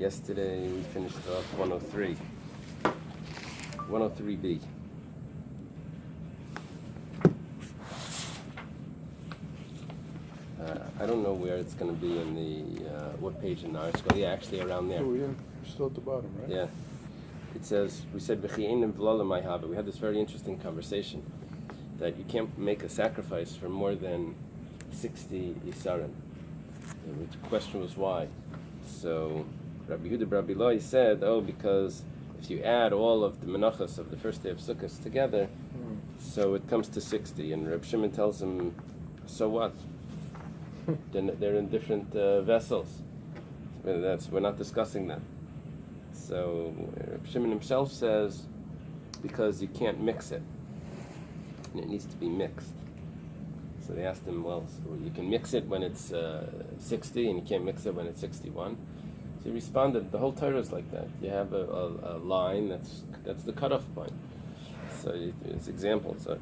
Yesterday we finished off 103. 103b. I don't know where it's going to be in the, what page in the article. Yeah, actually around there. Oh, yeah. You're still at the bottom, right? Yeah. It says, we said, we had this very interesting conversation that you can't make a sacrifice for more than 60 isarim. The question was why. So Rabbi Yehuda Rabbi Eily said, because if you add all of the menachos of the first day of Sukkot together, so it comes to 60. And Reb Shimon tells him, so what? Then they're in different vessels. We're not discussing that. So Reb Shimon himself says, because you can't mix it. And it needs to be mixed. So they asked him, well, so you can mix it when it's 60 and you can't mix it when it's 61. So he responded, the whole Torah is like that. You have a line that's the cutoff point. So it's examples. A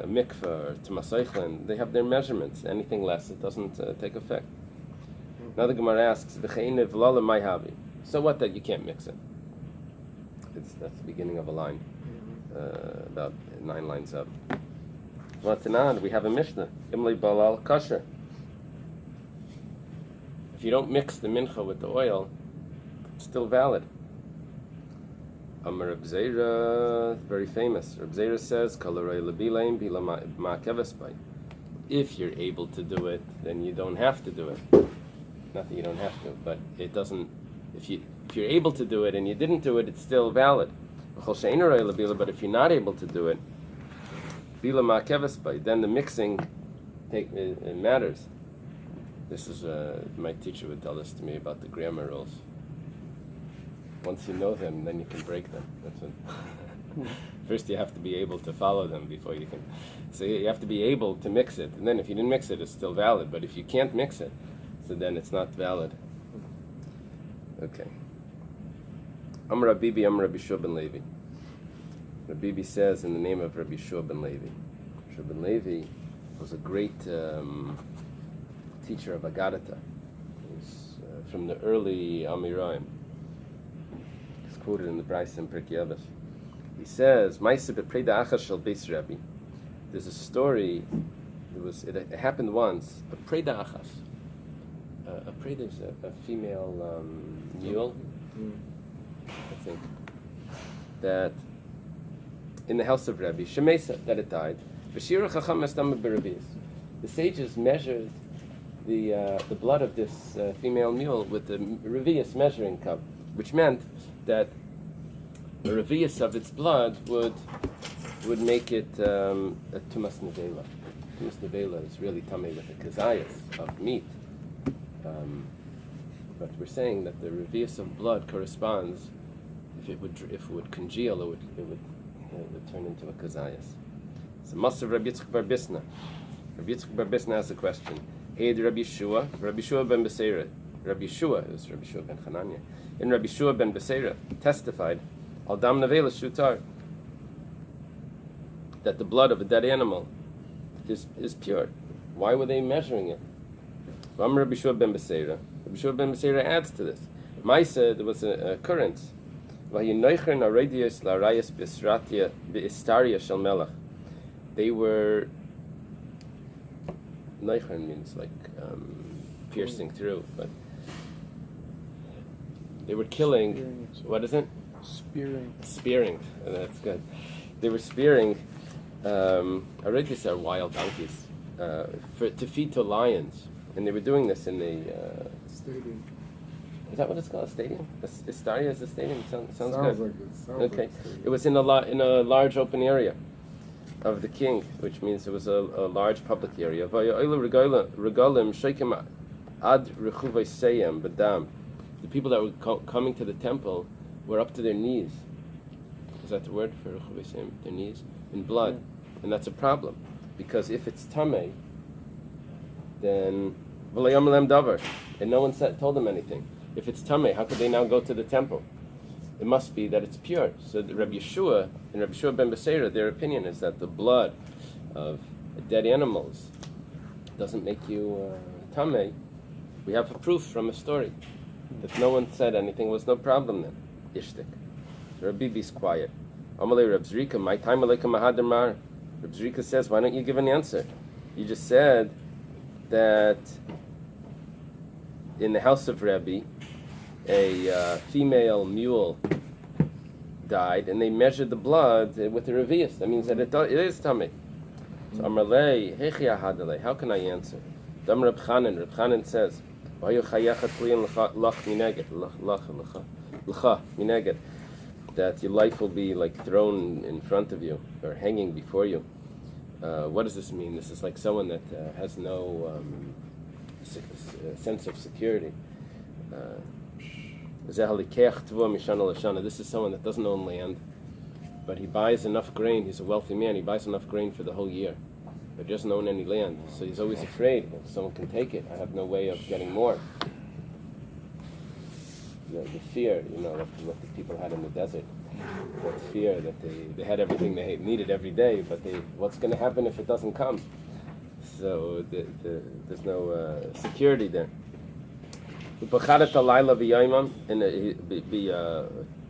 mikveh or Tmasaychlin, they have their measurements. Anything less, it doesn't take effect. Now the Gemara asks, so what that you can't mix it? That's the beginning of a line, about 9 lines up. We have a Mishnah, Imli Balal Kasher. If you don't mix the mincha with the oil, it's still valid. Amar Reb Zera, very famous. Reb Zera says, if you're able to do it, then you don't have to do it. Not that you don't have to, but it doesn't. If you're able to do it and you didn't do it, it's still valid. But if you're not able to do it, then the mixing it matters. This is my teacher would tell this to me about the grammar rules. Once you know them, then you can break them. That's what. First, you have to be able to follow them before you can. So you have to be able to mix it, and then if you didn't mix it, it's still valid. But if you can't mix it, so then it's not valid. Okay. Amar Rabbi Shua ben Levi. Rabbi says in the name of Rabbi Shua ben Levi. Shua ben Levi was a great teacher of Agadata. He's from the early Amirayim. He's quoted in the Bais and Pirkei Avos. He says, there's a story, it happened once, a Preda Achas. A Preda is a female mule, I think, that in the house of Rabbi, Shemesa, that it died. The sages measured the blood of this female mule with the revius measuring cup, which meant that the revius of its blood would make it a tumas nevela. Tumas nevela is really tummy with a kazayas of meat. But we're saying that the revius of blood corresponds, if it would congeal, it would turn into a kazayas. So Masav Rabbi Yitzchak bar Bisna. Rabbi Yitzchak bar Bisna asks a question. Hey, Rabbi Yeshua ben Beseira. Rabbi Yeshua is Rabbi Yeshua ben Chananya. And Rabbi Yeshua ben Beseira testified, Al dam nevela shutar, that the blood of a dead animal is pure. Why were they measuring it? Rabbi Yeshua ben Beseira. Rabbi Yeshua ben Beseira adds to this. Maisa, there was an occurrence. They were, Neichern means like piercing through, but they were killing, what is it? Spearing, that's good. They were spearing, Aretius are wild donkeys, to feed to lions, and they were doing this in the Stadium. Is that what it's called? A stadium? Istaria is a stadium? Sounds good. Like it. Okay. It was in a large open area of the king, which means it was a large public area. The people that were coming to the temple were up to their knees. Is that the word for rechuvay seyam? Their knees? In blood. Yeah. And that's a problem. Because if it's tamei, then and no one told them anything. If it's tamei, how could they now go to the temple? It must be that it's pure. So the Rabbi Yeshua and Rabbi Yeshua ben Beseira, their opinion is that the blood of dead animals doesn't make you tamei. We have a proof from a story. If no one said anything, it was no problem then. Ishtik. Rabbi's quiet. Amalei Reb Zrika, my time Aleika Mahadir Mar. Reb Zrika says, why don't you give an answer? You just said that in the house of Rabbi, a female mule died, and they measured the blood with the revius. That means that it is tummy. So Amalei, Hechi Ahadalei, how can I answer? Dam Reb Chanan says, that your life will be like thrown in front of you or hanging before you. What does this mean? This is like someone that has no sense of security. This is someone that doesn't own land, but he buys enough grain. He's a wealthy man. He buys enough grain for the whole year, but he doesn't own any land. So he's always afraid if someone can take it. I have no way of getting more. The fear, what the people had in the desert. That fear that they had everything they needed every day, but what's going to happen if it doesn't come? So there's no security there. And be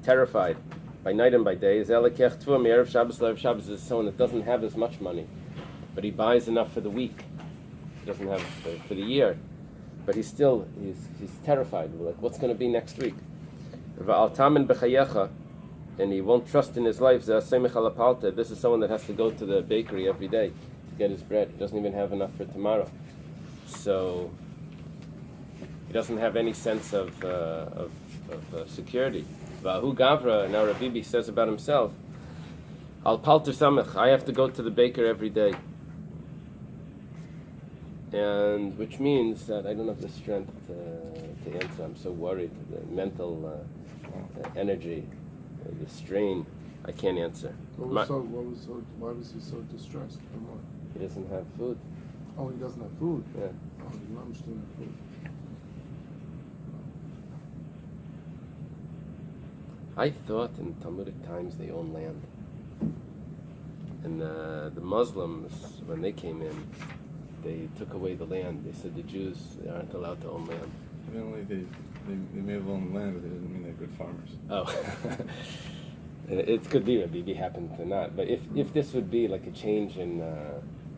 terrified by night and by day. Shabbos is someone that doesn't have as much money, but he buys enough for the week. He doesn't have for the year. But he's terrified. Like, what's going to be next week? And he won't trust in his life. This is someone that has to go to the bakery every day to get his bread. He doesn't even have enough for tomorrow. So he doesn't have any sense of security. Vahu Gavra, now Rabbi says about himself, Al Palter Samech, I have to go to the baker every day. And which means that I don't have the strength to answer. I'm so worried. The mental energy, the strain, I can't answer. Why was he so distressed? And what? He doesn't have food. Oh, he doesn't have food? Yeah. Oh, his mom doesn't have food. I thought in Talmudic times they owned land. And the Muslims, when they came in, they took away the land. They said the Jews aren't allowed to own land. Evidently, they may have owned land, but it doesn't mean they're good farmers. Oh, it could be Rabbi happened to not. But if this would be like a change in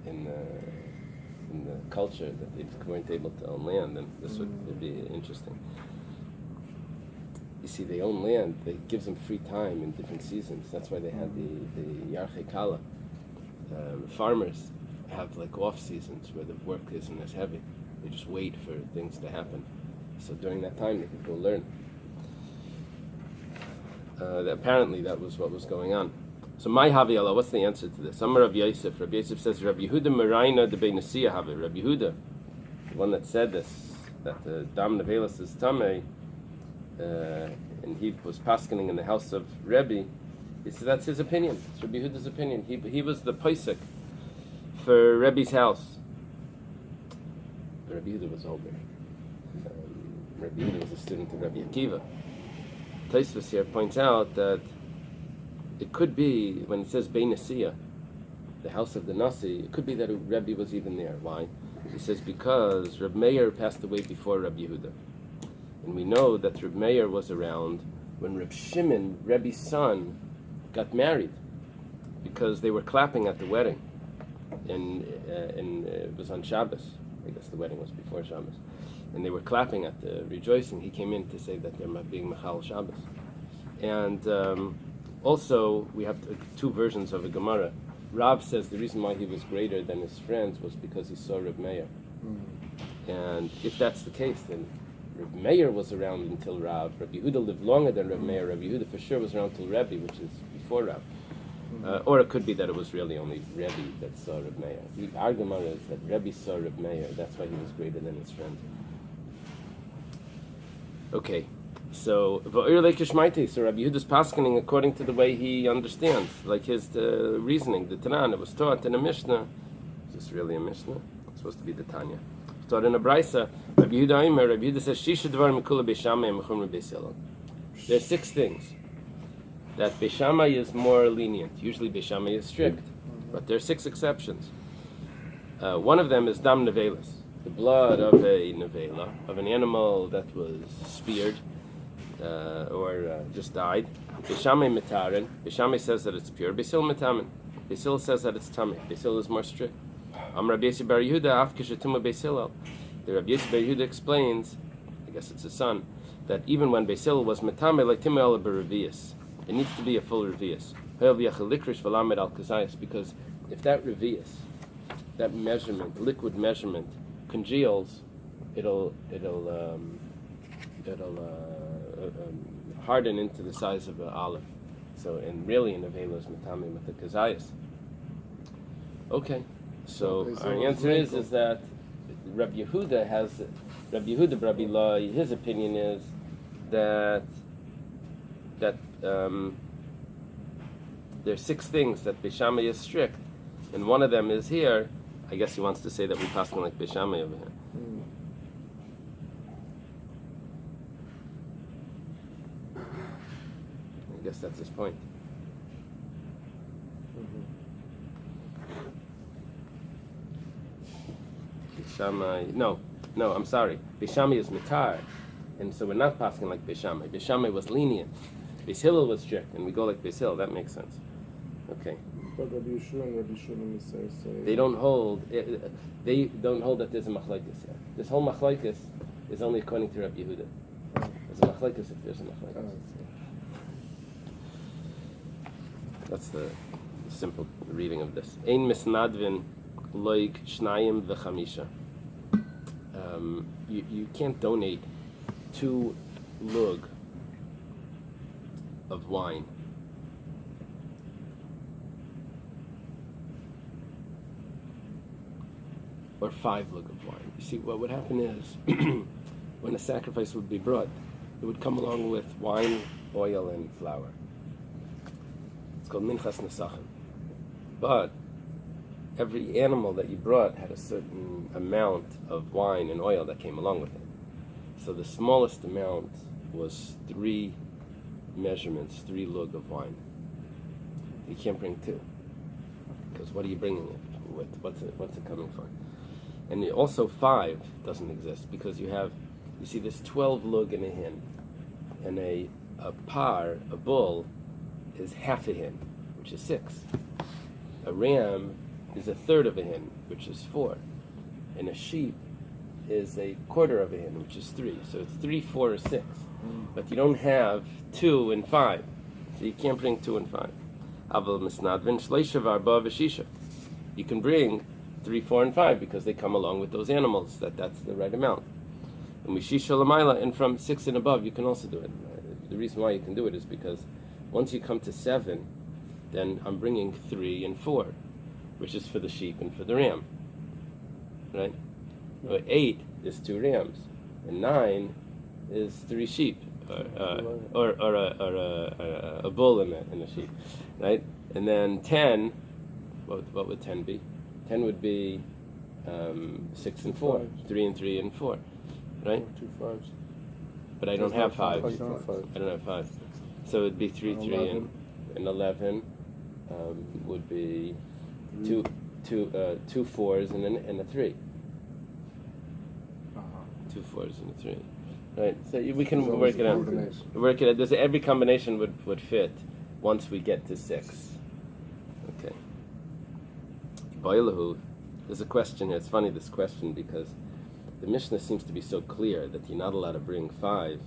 the culture that they weren't able to own land, then this would be interesting. You see, they own land. It gives them free time in different seasons. That's why they had the Yarchei Kala. Farmers have like off seasons where the work isn't as heavy. They just wait for things to happen. So during that time, they could go learn. Apparently, that was what was going on. So, my Havi Allah, what's the answer to this? Amar Rabbi Yosef. Rabbi Yosef says, Rabbi Yehuda Meraina de Beinasiya Havi. Rabbi Yehuda, the one that said this, that the Dam Nevelis is Tamei, and he was paskening in the house of Rabbi. He said that's his opinion. It's Rabbi Yehuda's opinion. He was the Paisik for Rebbe's house. Rabbi Yehuda was older. Rabbi Yehuda was a student of Rabbi Akiva. Tosfos here points out that it could be, when it says Bein Nasiya, the house of the Nasi, it could be that Rabbi was even there. Why? He says because Reb Meir passed away before Rabbi Yehuda. And we know that Reb Meir was around when Reb Shimon, Rebbe's son, got married, because they were clapping at the wedding. And it was on Shabbos. I guess the wedding was before Shabbos. And they were clapping at the rejoicing. He came in to say that they're being Mechal Shabbos. And also, we have two versions of a Gemara. Rav says the reason why he was greater than his friends was because he saw Reb Meir. And if that's the case, then Reb Meir was around until Rav. Rabbi Yehuda lived longer than Reb Meir. Rabbi Yehuda for sure was around till Rebbe, which is before Rav. Or it could be that it was really only Rebbe that saw Reb Meir. Our Gemara is that Rebbe saw Reb Meir. That's why he was greater than his friends. Okay, so V'oir Leikishmaiti. So Rabbi Yehuda's paskening according to the way he understands, like his reasoning. The Tanan, it was taught in a Mishnah. Is this really a Mishnah? It's supposed to be the Tanya. It's taught in a Braisa. Rabbi Yehuda says, Shisha Dvar Mikula Beishamai Mechum Beis Hillel. There are 6 things that Beis Shammai is more lenient. Usually Beis Shammai is strict, but there are 6 exceptions. One of them is Dam Nevelis. the blood of a nevela, of an animal that was speared or just died. Beishamai mitarin. Beishamai says that it's pure. Beisil mitamin. Beisil says that it's tummy. Beisil is more strict. Rabbi Yossi bar Yehuda af kishetuma Beisilel. The Rabbi Yossi bar Yehuda explains, I guess it's his son, that even when Beisil was mitame like timel b'revius, it needs to be a full revius. Because if that revius, that measurement, liquid measurement, congeals, it'll harden into the size of an olive. So, and really, in Avela is mitame with the kazayas. Okay, so our answer is that Rabbi Yehuda Rabbi Lai, his opinion is that there's 6 things that Beishamai is strict, and one of them is here. I guess he wants to say that we pass like Beishamai over here. I guess that's his point. Beishamai, no, I'm sorry. Beishamai is mitar, and so we're not passing like Beishamai. Beishamai was lenient. Beis Hillel was strict, and we go like Beis Hillel. That makes sense. Okay. But Rabbi Yeshua and Rabbi Shimon say they don't hold. They don't hold that there's a machlokes here. This whole machlokes is only according to Rabbi Yehuda. There's a machlokes if there's a machlokes. That's the simple reading of this. Ein misnadvin loig shnayim v'chamisha. You can't donate 2 lug of wine. Or 5 lug of wine. You see, what would happen is, when a sacrifice would be brought, it would come along with wine, oil, and flour. It's called minchas nesachim. But every animal that you brought had a certain amount of wine and oil that came along with it. So the smallest amount was 3 measurements, 3 lug of wine. You can't bring 2, because what are you bringing it with? What's it coming for? And also 5 doesn't exist, because you see this 12 lug in a hin, and a bull is half a hin, which is 6. A ram is a third of a hin, which is 4, and a sheep is a quarter of a hin, which is 3. So it's 3, 4, or 6. But you don't have 2 and 5, so you can't bring 2 and 5. Aval misnadvin shleisha v'arba v'shisha. You can bring 3, 4, and 5 because they come along with those animals. That's the right amount. And mishisha l'mayla, and from 6 and above, you can also do it. The reason why you can do it is because once you come to 7, then I'm bringing 3 and 4, which is for the sheep and for the ram, right? 8 is 2 rams, and 9 is 3 sheep, or a bull and a sheep, right? And then 10, what would 10 be? 10 would be 6 and 4, 3 and 3 and 4, right? 2 5s. But I don't have 5. I don't have 5. So it'd be 3, 3, and 11 would be 2 4s and a 3. 2 4s and a 3. Right, so we can work it out. Every combination would fit once we get to 6. Okay. Bailahu, there's a question here. It's funny, this question, because the Mishnah seems to be so clear that you're not allowed to bring 5.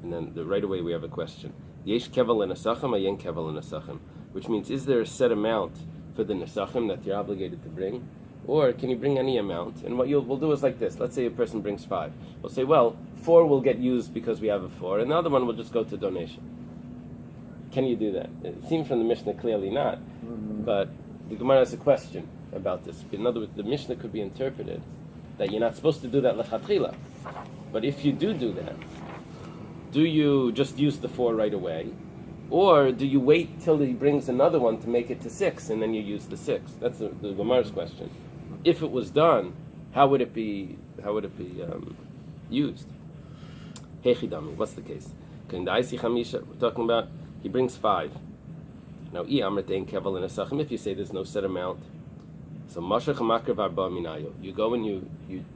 And then right away we have a question. Yesh kevel nesachim, ayen kevel nesachim, which means, is there a set amount for the nesachim that you're obligated to bring? Or can you bring any amount? And what we'll do is like this. Let's say a person brings 5. We'll say, well, 4 will get used because we have a 4, and the other one will just go to donation. Can you do that? It seems from the Mishnah clearly not. But the Gemara has a question about this. In other words, the Mishnah could be interpreted that you're not supposed to do that lechatchila. But if you do that, do you just use the 4 right away? Or do you wait till he brings another one to make it to 6, and then you use the 6? That's the Gemara's question. If it was done, how would it be used? Hechidami, what's the case? We're talking about he brings 5. Now, if you say there's no set amount, So Mashach Makar Arba Minayo. You go and you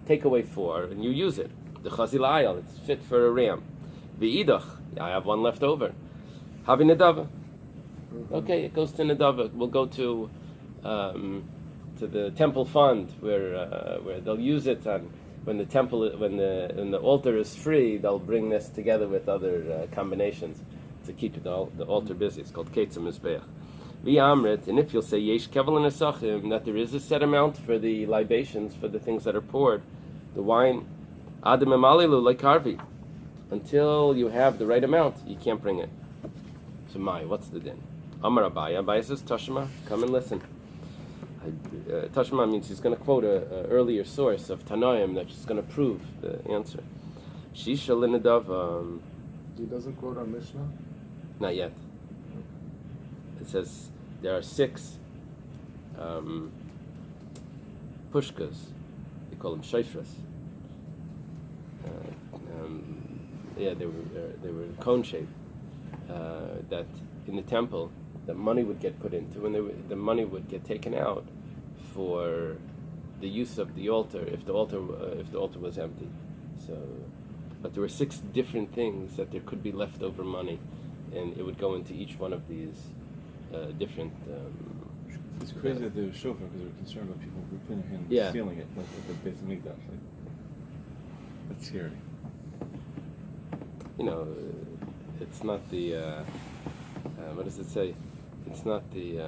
take away 4 and you use it. The Chazil Ayal, it's fit for a ram. V'idach, I have 1 left over. Havi Nedava. Okay, it goes to Nedava. We'll go to the temple fund where they'll use it on when the altar is free. They'll bring this together with other combinations to keep the altar busy. It's called Ketzah Mizbeach. V'amrit, and if you'll say Yesh Kevel and Esachim, that there is a set amount for the libations, for the things that are poured, the wine, Adam Emalilu like Harvey, until you have the right amount, you can't bring it. So Mai, what's the din? Amar Rabbi says, Tashma, come and listen. Tashma means he's going to quote a earlier source of Tanoim that's just going to prove the answer. Shisha Linadav. He doesn't quote our Mishnah? Not yet. It says there are 6 pushkas. They call them shofras. They were cone shaped. That in the temple, the money would get put into, and the money would get taken out for the use of the altar if the altar was empty. So, but there were 6 different things that there could be leftover money, and it would go into each one of these different. It's crazy that they were shofar because they were concerned about people putting their hand stealing it, like at the Bais Mikdash. Like, that's scary. It's not the what does it say? It's not the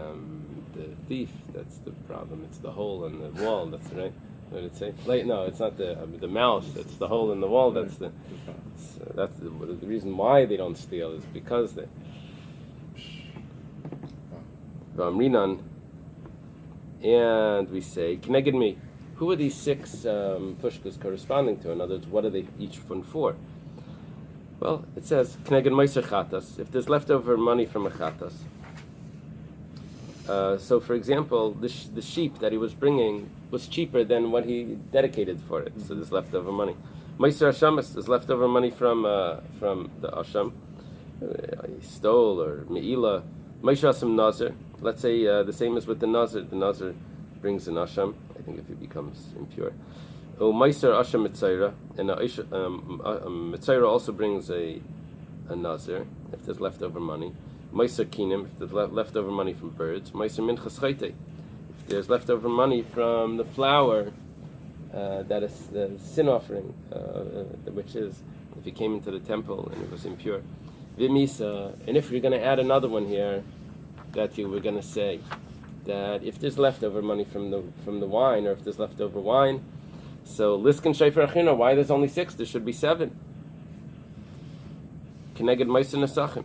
thief that's the problem. It's the hole in the wall. That's right. What did it say? No, it's not the mouse. It's the hole in the wall. That's the reason why they don't steal is because they. And we say, Keneged me. Who are these 6 pushkas corresponding to? In other words, what are they each one for? Well, it says, Keneged meiser chatas, if there's leftover money from a chatas. So, for example, the sheep that he was bringing was cheaper than what he dedicated for it, so there's leftover money. Meiser Hashamas, there's leftover money from the Asham. He stole, or Me'ila. Meiser Hasam Nazir, let's say the same as with the Nazir. The Nazir brings an Asham, I think if he becomes impure. Meiser Asham Mitzaira, and Mitzaira also brings a Nazir, if there's leftover money. Meiser Kinim, if there's leftover money from birds. Meiser Minchas Chayte, if there's leftover money from the flour, that is the sin offering, which is if he came into the temple and it was impure. Vimisa, and if you're going to add another one here, that you were going to say that if there's leftover money from the wine, or if there's leftover wine, so Liskin Shayfer Achina, why there's only 6? There should be 7. Keneged Meiser Nesachim,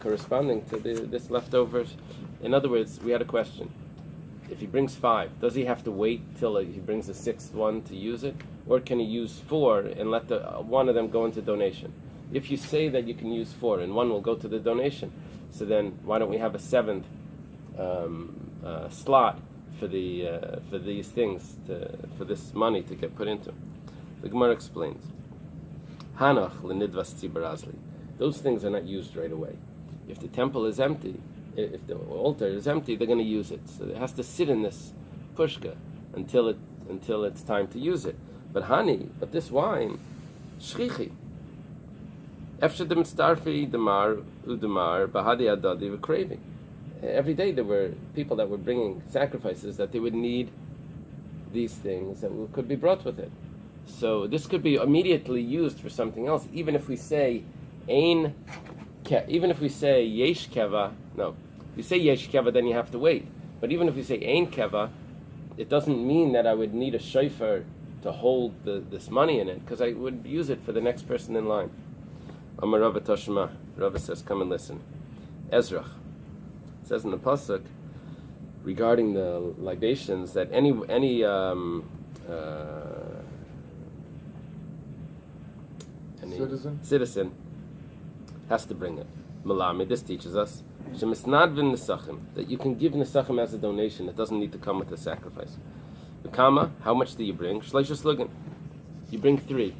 corresponding to this leftovers. In other words, we had a question. If he brings 5, does he have to wait till he brings the 6th one to use it, or can he use 4 and let the one of them go into donation? If you say that you can use 4 and 1 will go to the donation, so then why don't we have a 7th slot for these things, for this money to get put into? The Gemara explains, Hanach lenidvas tzibarazli. Those things are not used right away. If the temple is empty, if the altar is empty, they're going to use it. So it has to sit in this pushka until it's time to use it. But this wine, shchichi. Efshad mitztarfi demar udemar bahadi adadi were craving. Every day there were people that were bringing sacrifices that they would need these things that could be brought with it. So this could be immediately used for something else, even if we say yesh keva. No, if you say yesh keva, then you have to wait. But even if you say ein keva, it doesn't mean that I would need a shofar to hold this money in it, because I would use it for the next person in line. Amar Rava Tashma. Rava says, come and listen. Ezrach. It says in the pasuk regarding the libations that any citizen has to bring it. Malami, this teaches us that you can give nesachim as a donation. It doesn't need to come with a sacrifice. The kama, how much do you bring? Shleisha slugin. You bring 3.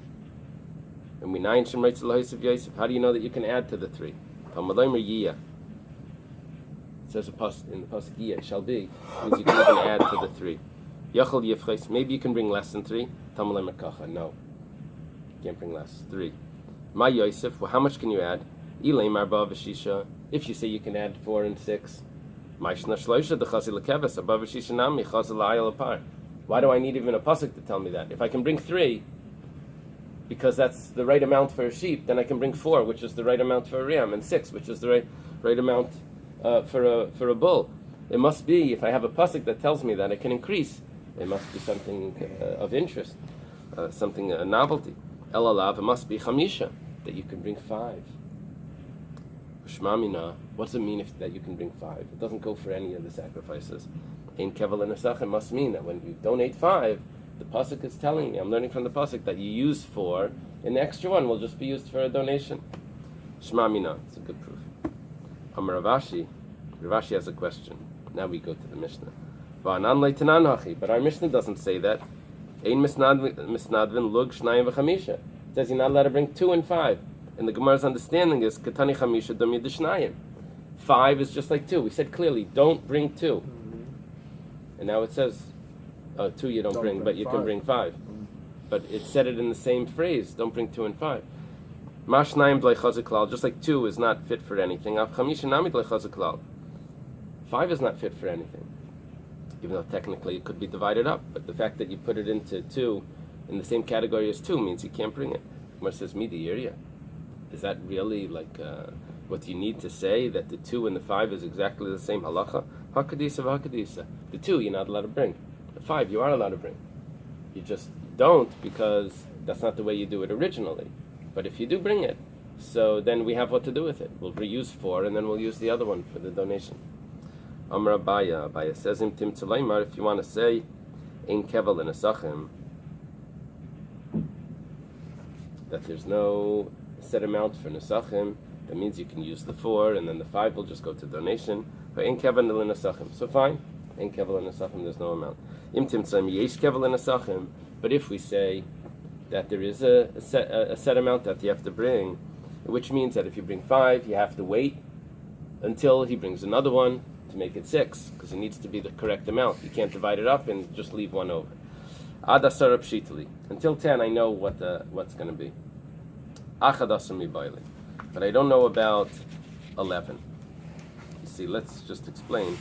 And we nine Yosef. How do you know that you can add to the 3? It says in the pasuk Yeh shall be, means you can even add to the 3. Yachal yifches, maybe you can bring less than 3. Tamalei mekacha, no, you can't bring less. 3. Ma Yosef, well, how much can you add? Eily marba v'shisha. If you say you can add 4 and 6. Ma'ishna shloisha dechazi lekeves above v'shisha nami chazi la'ayel apar. Why do I need even a pasuk to tell me that? If I can bring 3, because that's the right amount for a sheep, then I can bring 4, which is the right amount for a ram, and 6, which is the right amount for a bull. It must be, if I have a pasuk that tells me that I can increase, it must be something of interest, something, a novelty. Elalav, it must be chamisha, that you can bring 5. Shmamina, what does it mean that you can bring 5? It doesn't go for any of the sacrifices. In kevel and nesachim must mean that when you donate 5, the pasuk is telling me, I'm learning from the pasuk, that you use 4, and the extra 1 will just be used for a donation. Shmamina, it's a good proof. Amar Ravashi has a question. Now we go to the Mishnah. But our Mishnah doesn't say that. Ein misnadvin lug shnayim v'chamisha. It says you're not allowed to bring 2 and 5. And the Gemara's understanding is katani chamisha dami d'shnayim. 5 is just like 2. We said clearly, don't bring 2. And now it says, 2 you don't bring, but you can bring 5. But it said it in the same phrase, don't bring 2 and 5. Mashnayim b'lei chazik, just like 2 is not fit for anything. Av chamisha nami b'lei chazik. 5 is not fit for anything. Even though technically it could be divided up. But the fact that you put it into 2, in the same category as 2, means you can't bring it. Gemara says, midi area. Is that really like what you need to say, that the 2 and the 5 is exactly the same halacha? Hakadisa v'hakadisa. The 2 you're not allowed to bring. The 5 you are allowed to bring. You just don't, because that's not the way you do it originally. But if you do bring it, so then we have what to do with it. We'll reuse 4, and then we'll use the other one for the donation. Amar Abaya says, Im tim tzelaymar, if you want to say, Ein kevel and nesachim, that there's no set amount for nesachim, that means you can use the 4, and then the 5 will just go to donation. But Ein kevel and nesachim, so fine. Ein kevel and nesachim, there's no amount. Im tim tzelaymar, yesh kevel and nesachim, but if we say that there is a set amount that you have to bring, which means that if you bring 5, you have to wait until he brings another one to make it 6, because it needs to be the correct amount. You can't divide it up and just leave 1 over. Ad asara pshitali. Until 10, I know what's going to be. Achad asar mibayli. But I don't know about 11. You see, let's just explain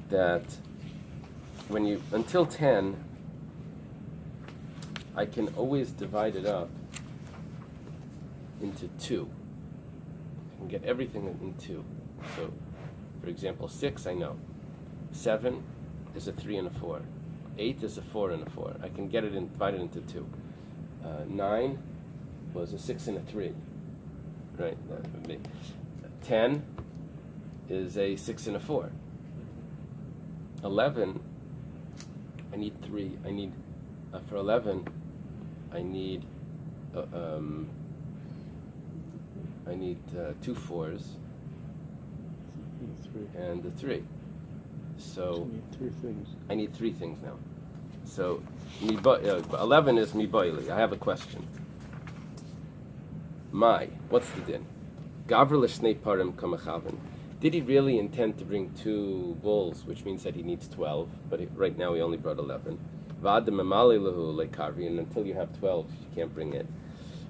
that when you, until 10, I can always divide it up into 2. I can get everything in 2. So, for example, 6 I know. 7 is a 3 and a 4. 8 is a 4 and a 4. I can get it divided into 2. 9 was a 6 and a 3. Right? That would be. 10 is a 6 and a 4. 11, I need 3. I need, for 11, I need 2 4s. And the 3. So I need 3 things now. So 11 is mibayli. I have a question. What's the din? Gavr l'shnei parim kamachaven. Did he really intend to bring 2 bulls, which means that he needs 12, but right now he only brought 11. V'ad memali lahu lekarvi, and until you have 12, you can't bring it.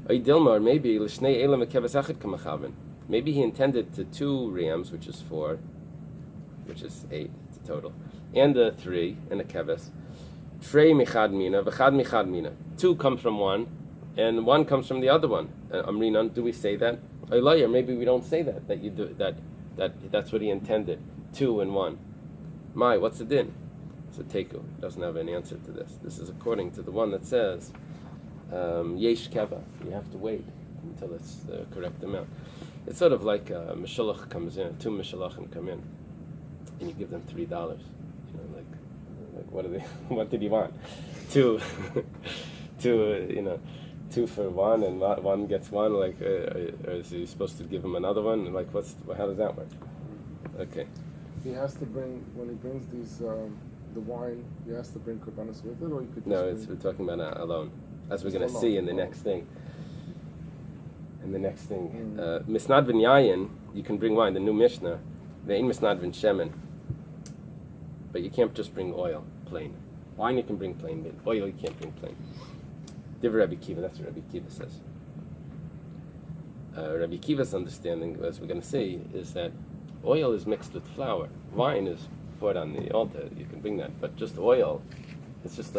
Dilmar, maybe l'shnei elam keves achad kamachaven. Maybe he intended to 2 rams, which is 4, which is 8 total, and a 3 and a keves. Trei michad mina, v'chad michad mina. 2 comes from 1, and 1 comes from the other one. Amrinan, do we say that? Eily, maybe we don't say that. That you do that's what he intended. 2 and 1. What's the din? So Teku doesn't have an answer to this. This is according to the one that says yesh keva. You have to wait until it's the correct amount. It's sort of like a Mishalach comes in, 2 Mishalachim come in, and you give them $3. You know, like what are they? What did he want? 2, 2 for 1, and 1 gets 1. Like, or is he supposed to give him another one? And like, how does that work? Okay. He has to bring, when he brings these the wine, he has to bring korbanos with it, or he could just we're talking about alone, as we're going to see in the next thing. Misnad v'nyayin, you can bring wine. The new Mishnah, Ve'in misnadvin shemen. But you can't just bring oil, plain. Wine you can bring plain, but oil you can't bring plain. Div Rabbi Kiva, that's what Rabbi Kiva says. Rabbi Kiva's understanding, as we're going to see, is that oil is mixed with flour. Wine is poured on the altar. You can bring that, but just oil, it's just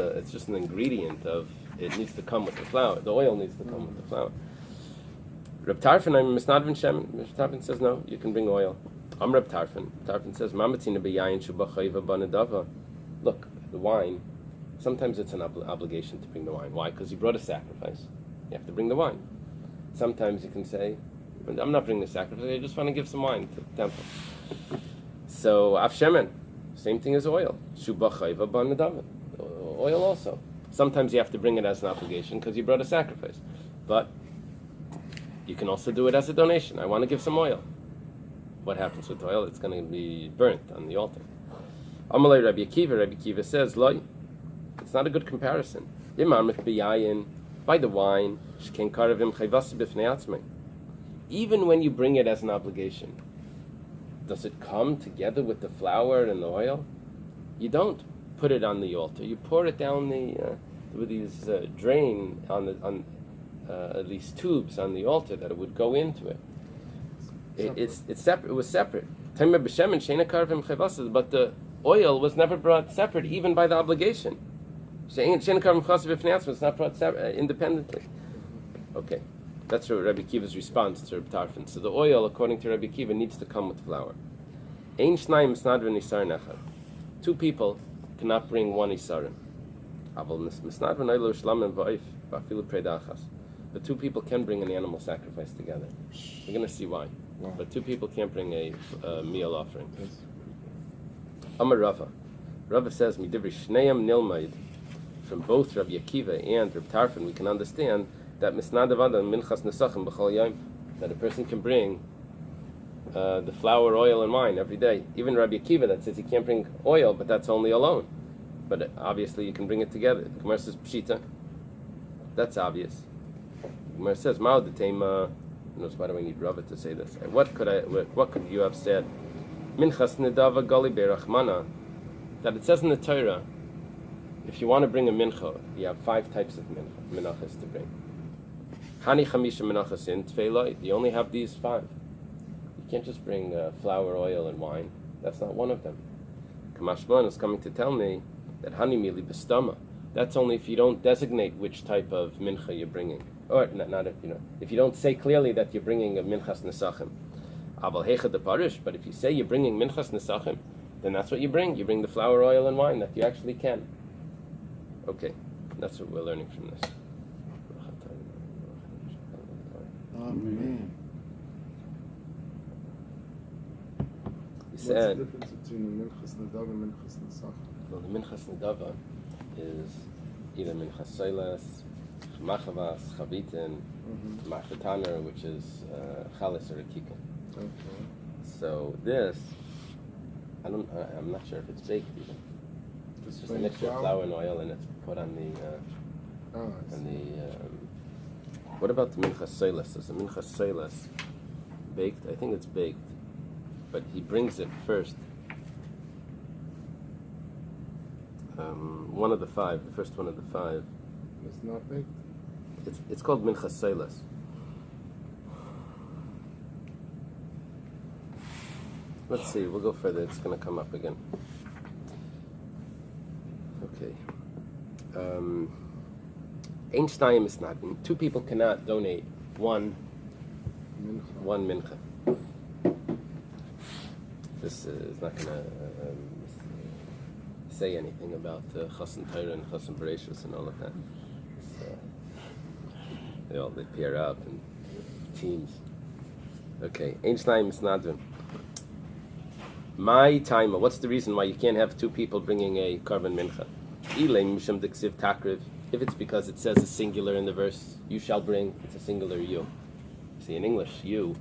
an ingredient of. It needs to come with the flour. The oil needs to come with the flour. Reb Tarfon, I'm misnadvin shemen. Reb Tarfon says no, you can bring oil. I'm Reb Tarfon. Tarfon says mamatina beyayin shubachayva banadava. Look, the wine. Sometimes it's an obligation to bring the wine. Why? Because you brought a sacrifice. You have to bring the wine. Sometimes you can say, I'm not bringing the sacrifice, I just want to give some wine to the temple. So, af shemen, same thing as oil. Shubachayva banadava. Oil also. Sometimes you have to bring it as an obligation because you brought a sacrifice. But you can also do it as a donation. I want to give some oil. What happens with oil? It's going to be burnt on the altar. Amalei Rabbi Akiva says, Loi, it's not a good comparison. By the wine, even when you bring it as an obligation, does it come together with the flour and the oil? You don't put it on the altar. You pour it down with these drain on these tubes on the altar that it would go into it. It's separate. It was separate. But the oil was never brought separate, even by the obligation. It's not brought separate, independently. Okay, that's Rabbi Kiva's response to Reb Tarfon. So the oil, according to Rabbi Kiva, needs to come with flour. Two people cannot bring one isarin. But two people can bring an animal sacrifice together. You're going to see why. Wow. But two people can't bring a meal offering. Yes. Amar Rava. Rava says, Midivri Shneim Nilmaid. From both Rabbi Akiva and Reb Tarfon, we can understand that Misnadavada Minchas Nesachim B'chol Yom, that a person can bring the flour, oil, and wine every day. Even Rabbi Akiva that says he can't bring oil, but that's only alone. But obviously you can bring it together. The Gemara says Pshita. That's obvious. The Gemara says Ma'od Tema. Why do I need Rava to say this? What could you have said? Minchas Nedava Gali Berachmana. That it says in the Torah, if you want to bring a mincha, you have 5 types of menachos to bring. Hani chamisha menachos in tefillah. You only have these 5. You can't just bring flour, oil, and wine. That's not one of them. Kamashman is coming to tell me that hani mili b'stama. That's only if you don't designate which type of mincha you're bringing, or not if if you don't say clearly that you're bringing a minchas nesachim. Aval hecha de parish. But if you say you're bringing minchas nesachim, then that's what you bring. You bring the flour, oil, and wine that you actually can. Okay, that's what we're learning from this. Amen. What's the difference between the Menachos Daf and Menachos Nesach? Well, the Minchas Nedava is either Minchas Soilas, Machavas, Chavitin, Machataner, which is Chalas or Akika. Okay. So this, I'm not sure if it's baked even. It's just a mixture of flour and oil, and it's put on the. What about the Minchas Soilas? Is the Minchas Soilas baked? I think it's baked, but he brings it first. One of the 5, the first one of the 5. It's not baked? It's called Minchas Soilas. Let's see, we'll go further, it's going to come up again. Okay. Einstein is not. 2 people cannot donate one mincha. This is not going to say anything about Chassan Torah and Chassan Bereshus and all of that. They pair up in teams. Okay, Einstein is not. My timer. What's the reason why you can't have 2 people bringing a carbon mincha? Eily misham diksiv takriv. If it's because it says a singular in the verse, you shall bring. It's a singular you. See, in English, you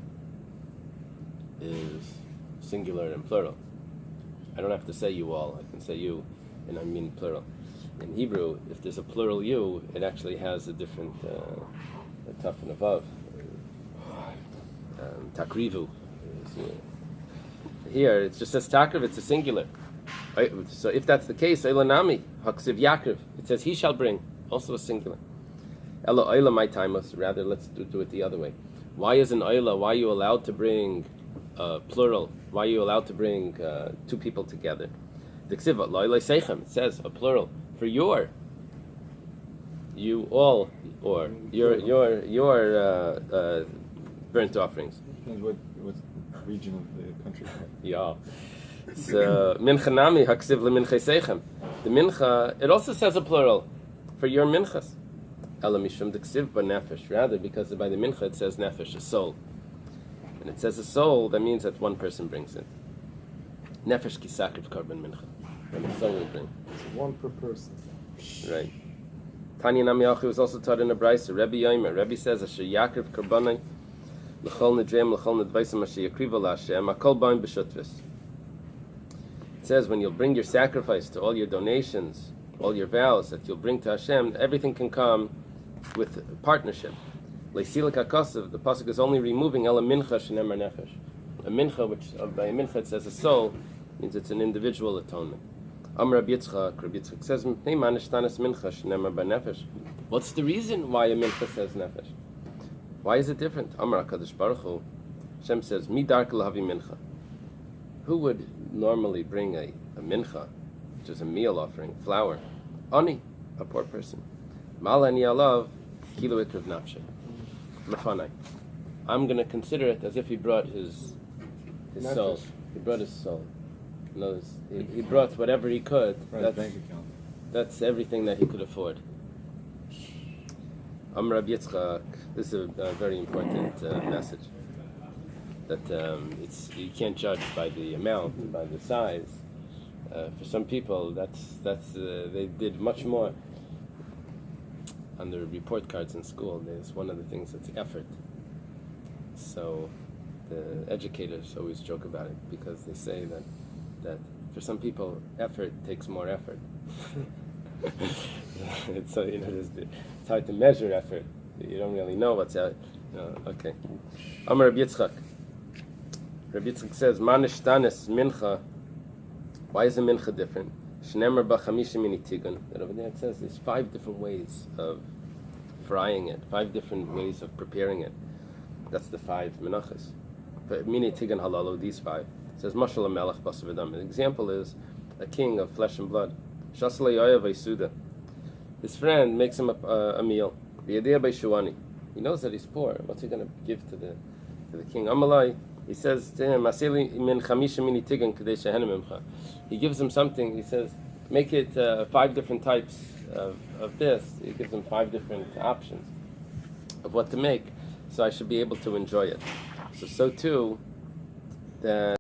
is singular and plural. I don't have to say you all. I can say you, and I mean plural. In Hebrew, if there's a plural you, it actually has a different taf and above. Takrivu. here it just says Takrav, it's a singular. Right? So if that's the case, Eilanami, Haksiv Yaakov, it says he shall bring, also a singular. Elo Eila my timos, rather let's do it the other way. Why is an Eila, why are you allowed to bring plural? Why are you allowed to bring two people together? The Ksiva, Lo Eila Seichem, it says a plural. For you all, or your burnt offerings. Depends what region of the country. Yeah. So mincha nami haksiv lemincha seichem. The mincha, it also says a plural for your minchas. Ela mishum deksiv nefesh. Rather, because by the mincha it says nefesh, a soul. And it says a soul, that means that one person brings it. Nefesh kisakriv korban mincha. And the soul will bring. It's one per person. Right. Tanya Namiyachi was also taught in a Bais. Rabbi Yomi. Rabbi says, Asher Yaakov korbanai l'chol nedreim l'chol nedvaisim asher yakriva l'Hashem akol ba'im b'shutvis. It says when you'll bring your sacrifice to all your donations, all your vows that you'll bring to Hashem, everything can come with partnership. Leisilik HaKosav, the pasuk is only removing ela mincha shenemar nefesh. A mincha, which by a mincha it says a soul, means it's an individual atonement. Rabbi Yitzchak says, mincha shenemar b'nefesh. What's the reason why a mincha says nefesh? Why is it different? Amar HaKadosh Baruch Hu, Hashem says, mi darka lahavi mincha. Who would normally bring a mincha, which is a meal offering, flour? Ani, a poor person. Mal ani alav, kilo ikriv nafshe. Mefanai. I'm going to consider it as if he brought his soul. He brought his soul. No, he brought whatever he could. That's bank account. That's everything that he could afford. Rabbi Yitzchak, this is a very important message. That you can't judge by the amount, by the size. For some people, they did much more. On the report cards in school, there's one of the things that's effort. So the educators always joke about it because they say that for some people, effort takes more effort. So it's hard to measure effort. You don't really know what's out. Okay. Amar Rabbi Yitzchak. Rabbi Yitzchak says, "Manishtanis mincha." Why is a mincha different? Shnemer b'chamisha mini tigun. That over there it says there's 5 different ways of frying it, 5 different ways of preparing it. That's the 5 menachos. Mini tigun halalu. These 5. It says mashal melech basavidam. An example is a king of flesh and blood. Shasla yoyav eisuda. His friend makes him a meal. B'yadei b'shuani. He knows that he's poor. What's he going to give to the king? Amalai. He says to him, "Asili min chamisha mini tigun kadei shehena mimcha." He gives him something. He says, "Make it 5 different types of this." He gives him 5 different options of what to make, so I should be able to enjoy it. So too, that